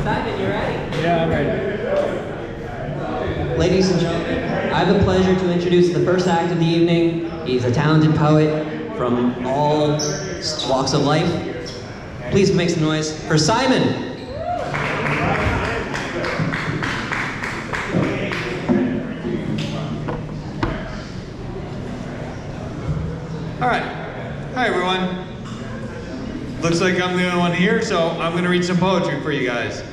Simon, you ready? Yeah, I'm ready. Ladies and gentlemen, I have the pleasure to introduce the first act of the evening. He's a talented poet from all walks of life. Please make some noise for Simon. All right. Hi, everyone. Looks like I'm the only one here, so I'm going to read some poetry for you guys.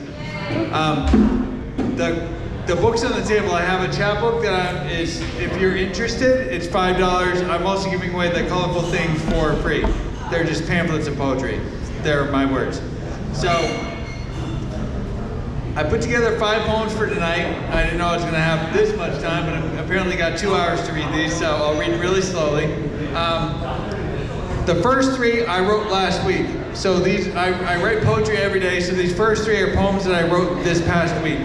The books on the table, I have a chapbook that is, if you're interested, it's $5. I'm also giving away the colorful things for free. They're just pamphlets of poetry. They're my words. So, I put together 5 poems for tonight. I didn't know I was going to have this much time, but I apparently got 2 hours to read these, so I'll read really slowly. The first 3 I wrote last week. So these, I write poetry every day, so these first 3 are poems that I wrote this past week.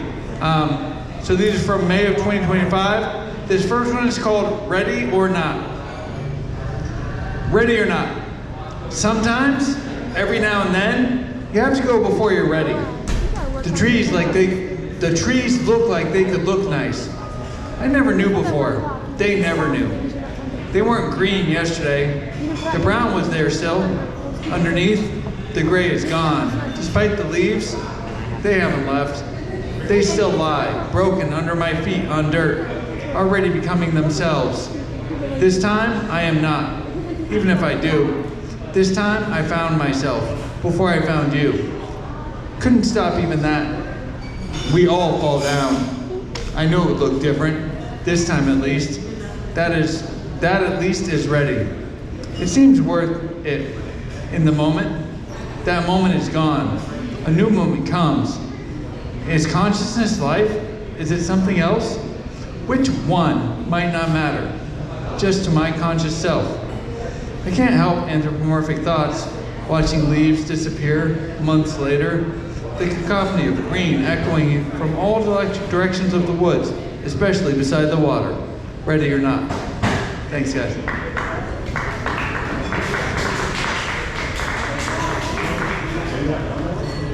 So these are from May of 2025. This first one is called Ready or Not. Ready or not. Sometimes, every now and then, you have to go before you're ready. The trees look like they could look nice. I never knew before. They never knew. They weren't green yesterday. The brown was there still. Underneath, the gray is gone. Despite the leaves, they haven't left. They still lie, broken under my feet on dirt, already becoming themselves. This time, I am not, even if I do. This time, I found myself, before I found you. Couldn't stop even that. We all fall down. I know it would look different, this time at least. That at least is ready. It seems worth it. In the moment, that moment is gone. A new moment comes. Is consciousness life? Is it something else? Which one might not matter, just to my conscious self. I can't help anthropomorphic thoughts, watching leaves disappear months later, the cacophony of green echoing from all directions of the woods, especially beside the water. Ready or not. Thanks, guys.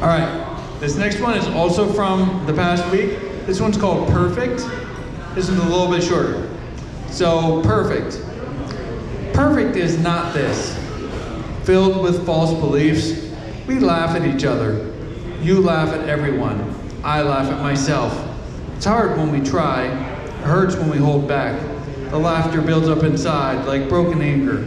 All right. This next one is also from the past week. This one's called Perfect. This one's a little bit shorter. So, perfect. Perfect is not this. Filled with false beliefs, we laugh at each other. You laugh at everyone. I laugh at myself. It's hard when we try. It hurts when we hold back. The laughter builds up inside like broken anger.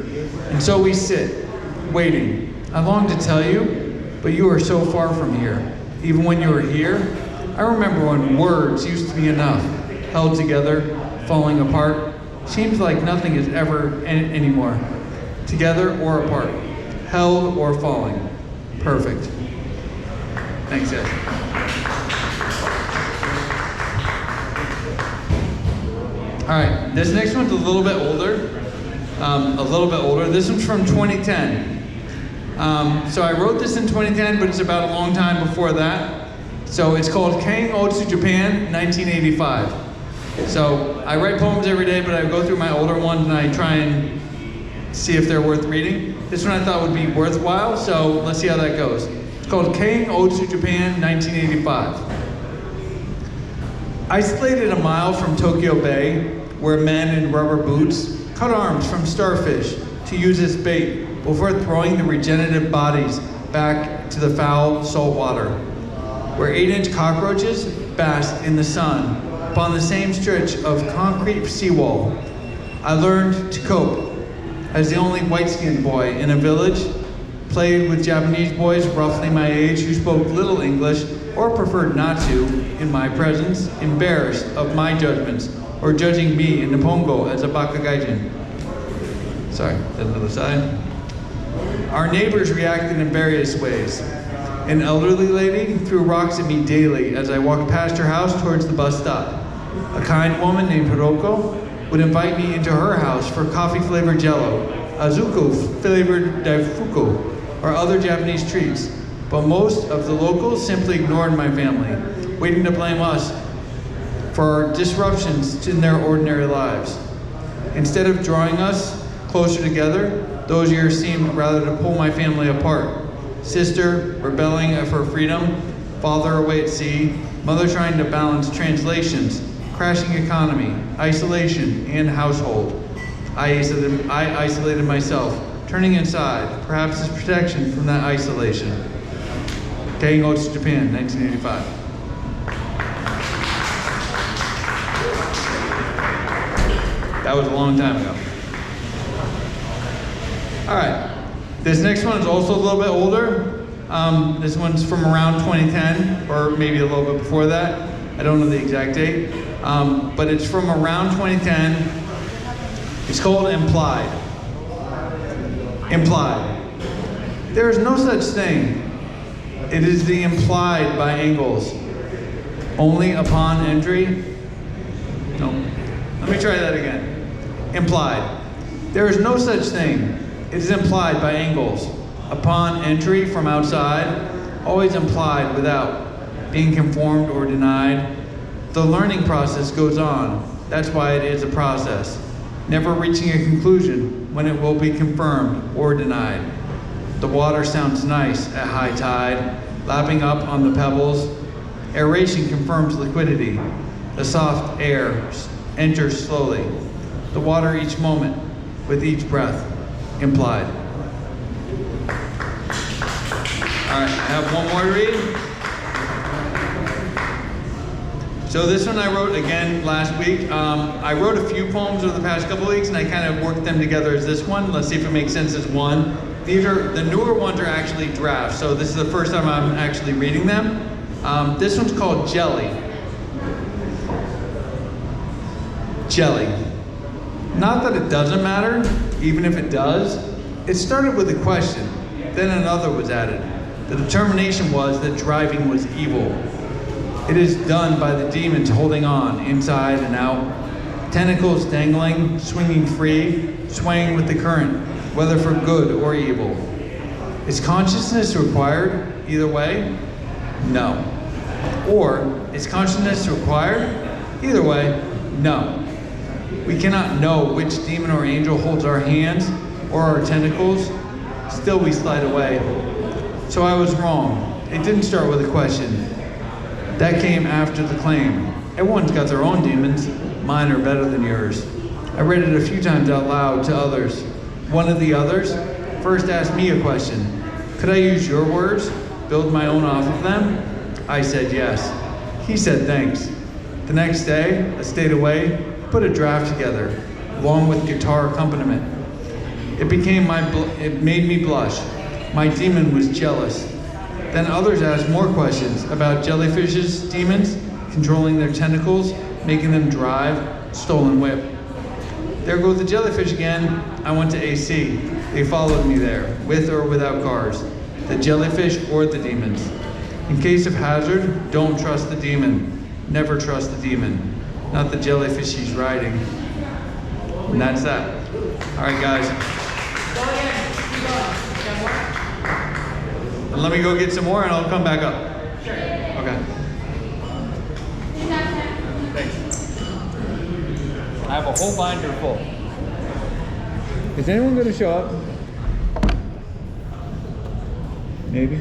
And so we sit, waiting. I long to tell you, but you are so far from here. Even when you were here, I remember when words used to be enough, held together, falling apart. Seems like nothing is ever anymore. Together or apart, held or falling. Perfect. Thanks, guys. All right, this next one's a little bit older. This one's from 2010. So I wrote this in 2010, but it's about a long time before that. So it's called Kang Otsu Japan, 1985. So I write poems every day, but I go through my older ones and I try and see if they're worth reading. This one I thought would be worthwhile, so let's see how that goes. It's called Kang Otsu Japan, 1985. Isolated a mile from Tokyo Bay, where men in rubber boots cut arms from starfish to use as bait before throwing the regenerative bodies back to the foul salt water, where 8-inch cockroaches basked in the sun upon the same stretch of concrete seawall. I learned to cope as the only white-skinned boy in a village, played with Japanese boys roughly my age who spoke little English or preferred not to, in my presence, embarrassed of my judgments or judging me in Nippongo as a Bakagaijin. Sorry, that's another side. Our neighbors reacted in various ways. An elderly lady threw rocks at me daily as I walked past her house towards the bus stop. A kind woman named Hiroko would invite me into her house for coffee-flavored jello, azuko-flavored daifuku, or other Japanese treats. But most of the locals simply ignored my family, waiting to blame us for our disruptions in their ordinary lives. Instead of drawing us closer together, those years seemed rather to pull my family apart. Sister rebelling for freedom, father away at sea, mother trying to balance translations, crashing economy, isolation, and household. I isolated myself, turning inside, perhaps as protection from that isolation. Taking Oats to Japan, 1985. That was a long time ago. All right, this next one is also a little bit older. This one's from around 2010, or maybe a little bit before that. I don't know the exact date, but it's from around 2010. It's called Implied. Implied. There is no such thing. It is the implied by angles. Only upon entry. No. Let me try that again. Implied. There is no such thing. It is implied by angles. Upon entry from outside, always implied without being conformed or denied. The learning process goes on. That's why it is a process. Never reaching a conclusion when it will be confirmed or denied. The water sounds nice at high tide, lapping up on the pebbles. Aeration confirms liquidity. The soft air enters slowly. The water each moment, with each breath, implied. All right, I have one more to read. So this one I wrote again last week. I wrote a few poems over the past couple weeks, and I kind of worked them together as this one. Let's see if it makes sense as one. The newer ones are actually drafts, so this is the first time I'm actually reading them. This one's called Jelly. Jelly. Not that it doesn't matter, even if it does. It started with a question, then another was added. The determination was that driving was evil. It is done by the demons holding on, inside and out. Tentacles dangling, swinging free, swaying with the current, whether for good or evil. Is consciousness required either way? No. Or, is consciousness required? Either way, no. We cannot know which demon or angel holds our hands or our tentacles. Still we slide away. So I was wrong. It didn't start with a question. That came after the claim. Everyone's got their own demons. Mine are better than yours. I read it a few times out loud to others. One of the others first asked me a question. Could I use your words? Build my own off of them? I said yes. He said thanks. The next day, I stayed away, put a draft together, along with guitar accompaniment. It made me blush. My demon was jealous. Then others asked more questions about jellyfish's demons, controlling their tentacles, making them drive, stolen whip. There go the jellyfish again. I went to AC. They followed me there, with or without cars. The jellyfish or the demons. In case of hazard, don't trust the demon. Never trust the demon. Not the jellyfish he's riding. And that's that. All right, guys. And let me go get some more and I'll come back up. Sure. Okay. Thanks. I have a whole binder full. Is anyone going to show up? Maybe.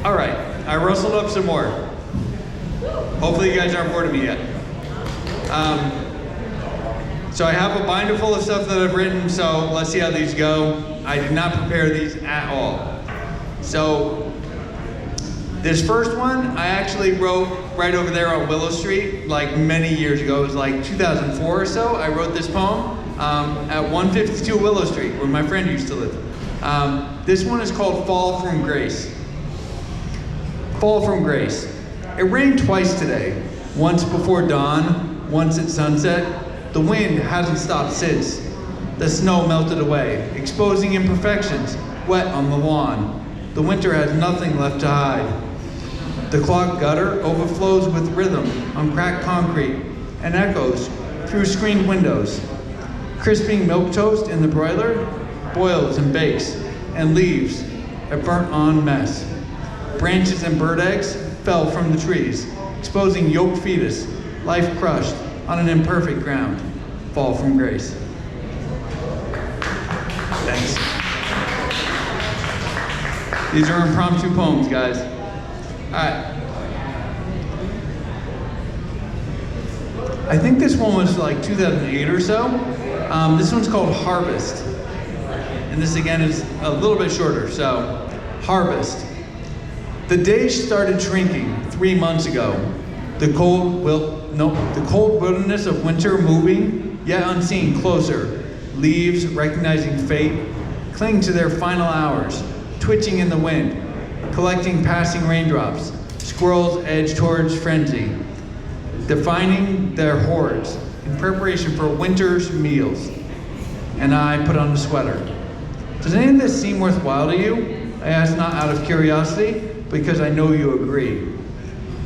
All right, I rustled up some more. Hopefully you guys aren't bored of me yet. So I have a binder full of stuff that I've written, so let's see how these go. I did not prepare these at all. So this first one, I actually wrote right over there on Willow Street, like many years ago. It was like 2004 or so. I wrote this poem at 152 Willow Street, where my friend used to live. This one is called Fall from Grace. Fall from grace. It rained twice today, once before dawn, once at sunset. The wind hasn't stopped since. The snow melted away, exposing imperfections, wet on the lawn. The winter has nothing left to hide. The clogged gutter overflows with rhythm on cracked concrete and echoes through screened windows. Crisping milk toast in the broiler boils and bakes and leaves a burnt-on mess. Branches and bird eggs fell from the trees, exposing yolk fetus, life crushed on an imperfect ground. Fall from grace. Thanks. These are impromptu poems, guys. All right. I think this one was like 2008 or so. This one's called Harvest. And this again is a little bit shorter, so Harvest. The days started shrinking 3 months ago. The cold wilderness of winter moving, yet unseen closer. Leaves, recognizing fate, cling to their final hours, twitching in the wind, collecting passing raindrops. Squirrels edge towards frenzy, defining their hordes in preparation for winter's meals. And I put on a sweater. Does any of this seem worthwhile to you? I ask not out of curiosity, because I know you agree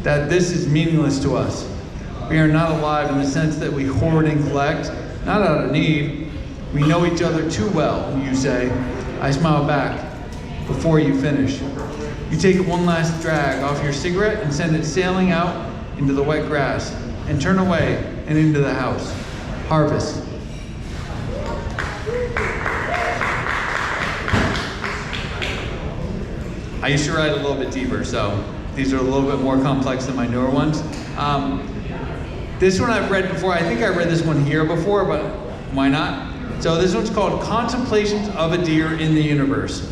that this is meaningless to us. We are not alive in the sense that we hoard and collect, not out of need. We know each other too well, you say. I smile back before you finish. You take one last drag off your cigarette and send it sailing out into the wet grass and turn away and into the house. Harvest. I used to write a little bit deeper, so these are a little bit more complex than my newer ones. This one I've read before. I think I read this one here before, but why not? So this one's called Contemplations of a Deer in the Universe.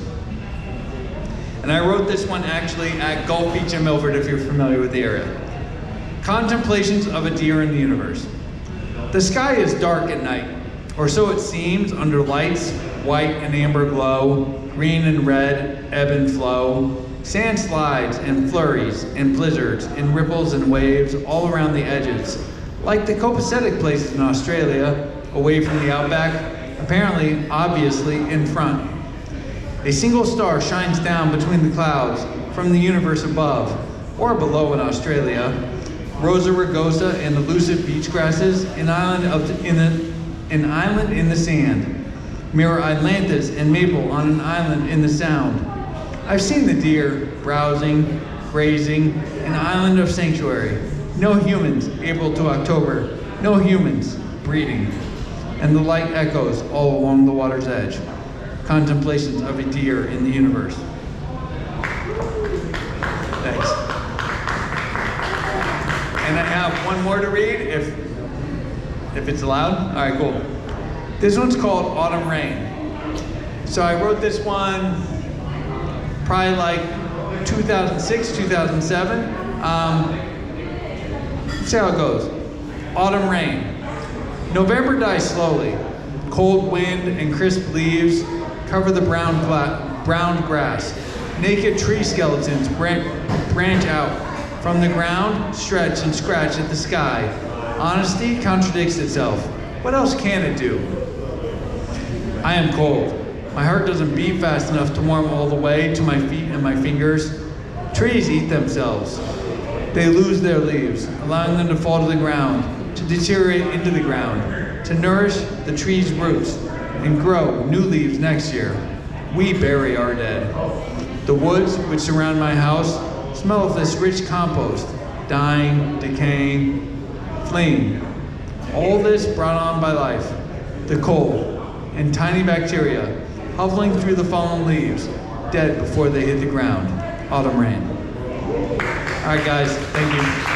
And I wrote this one actually at Gulf Beach in Milford, if you're familiar with the area. Contemplations of a Deer in the Universe. The sky is dark at night, or so it seems, under lights, white and amber glow, green and red, ebb and flow, sand slides and flurries and blizzards and ripples and waves all around the edges, like the copacetic places in Australia, away from the outback, apparently, obviously, in front. A single star shines down between the clouds from the universe above, or below in Australia. Rosa rugosa and elusive beach grasses, an island in the sand. Mirror Atlantis and maple on an island in the sound. I've seen the deer browsing, grazing, an island of sanctuary. No humans April to October, no humans breeding. And the light echoes all along the water's edge. Contemplations of a deer in the universe. Thanks. And I have one more to read, if it's allowed. All right, cool. This one's called Autumn Rain. So I wrote this one probably like 2006, 2007. Let's see how it goes. Autumn Rain. November dies slowly. Cold wind and crisp leaves cover the brown grass. Naked tree skeletons branch out from the ground, stretch and scratch at the sky. Honesty contradicts itself. What else can it do? I am cold. My heart doesn't beat fast enough to warm all the way to my feet and my fingers. Trees eat themselves. They lose their leaves, allowing them to fall to the ground, to deteriorate into the ground, to nourish the tree's roots and grow new leaves next year. We bury our dead. The woods which surround my house smell of this rich compost, dying, decaying, fleeing. All this brought on by life, the cold, and tiny bacteria hovering through the fallen leaves, dead before they hit the ground. Autumn rain. All right, guys, thank you.